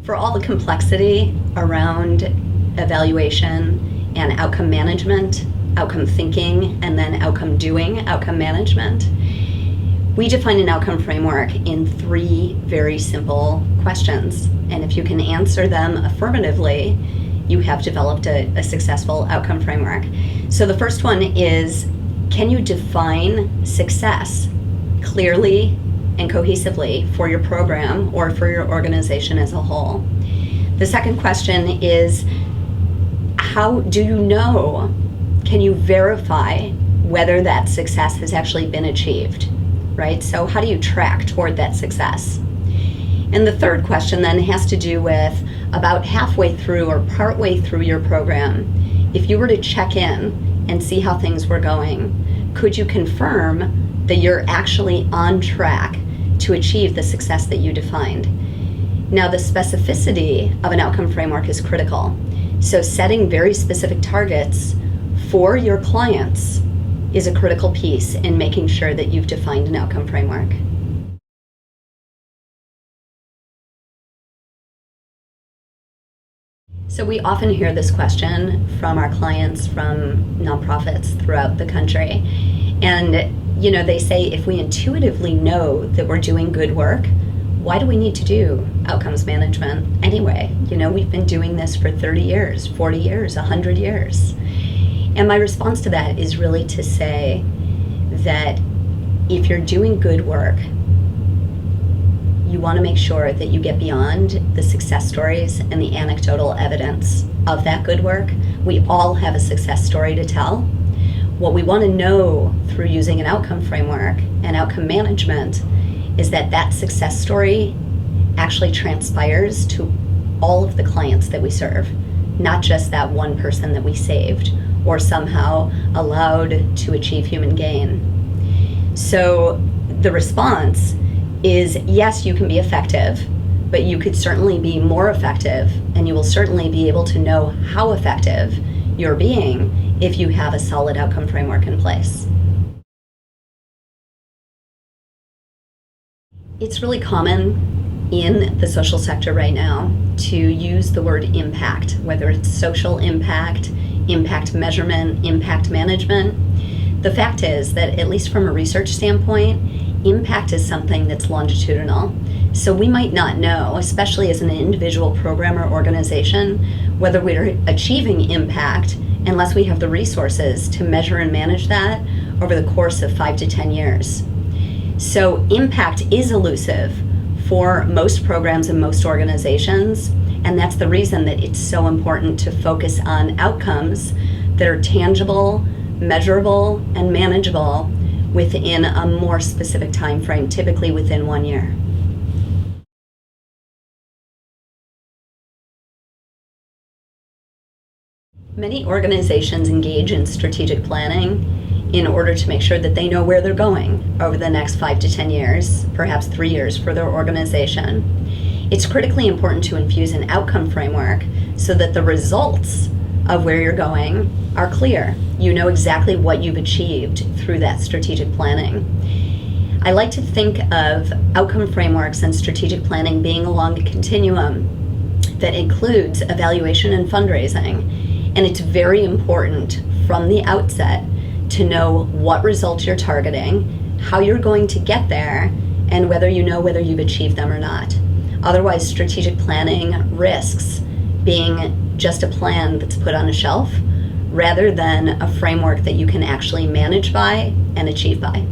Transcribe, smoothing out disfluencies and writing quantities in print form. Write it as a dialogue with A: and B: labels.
A: For all the complexity around evaluation and outcome management, outcome thinking, and then outcome doing, outcome management, we define an outcome framework in 3 very simple questions. And if you can answer them affirmatively, you have developed a successful outcome framework. So the first one is, can you define success clearly and cohesively for your program or for your organization as a whole? The second question is, how do you know, can you verify whether that success has actually been achieved, right? So how do you track toward that success? And the third question then has to do with about halfway through or partway through your program, if you were to check in and see how things were going, could you confirm that you're actually on track to achieve the success that you defined? Now, the specificity of an outcome framework is critical. So setting very specific targets for your clients is a critical piece in making sure that you've defined an outcome framework. So we often hear this question from our clients from nonprofits throughout the country. And, they say, if we intuitively know that we're doing good work, why do we need to do outcomes management anyway? We've been doing this for 30 years, 40 years, 100 years. And my response to that is really to say that if you're doing good work, you want to make sure that you get beyond the success stories and the anecdotal evidence of that good work. We all have a success story to tell. What we want to know through using an outcome framework and outcome management is that success story actually transpires to all of the clients that we serve, not just that one person that we saved or somehow allowed to achieve human gain. So the response is, yes, you can be effective, but you could certainly be more effective, and you will certainly be able to know how effective you're being if you have a solid outcome framework in place. It's really common in the social sector right now to use the word impact, whether it's social impact, impact measurement, impact management. The fact is that, at least from a research standpoint, impact is something that's longitudinal. So we might not know, especially as an individual program or organization, whether we're achieving impact unless we have the resources to measure and manage that over the course of 5 to 10 years. So impact is elusive for most programs and most organizations, and that's the reason that it's so important to focus on outcomes that are tangible, measurable, and manageable within a more specific time frame, typically within 1 year. Many organizations engage in strategic planning in order to make sure that they know where they're going over the next 5 to 10 years, perhaps 3 years for their organization. It's critically important to infuse an outcome framework so that the results of where you're going are clear. You know exactly what you've achieved through that strategic planning. I like to think of outcome frameworks and strategic planning being along a continuum that includes evaluation and fundraising. And it's very important from the outset to know what results you're targeting, how you're going to get there, and whether you know whether you've achieved them or not. Otherwise, strategic planning risks being just a plan that's put on a shelf rather than a framework that you can actually manage by and achieve by.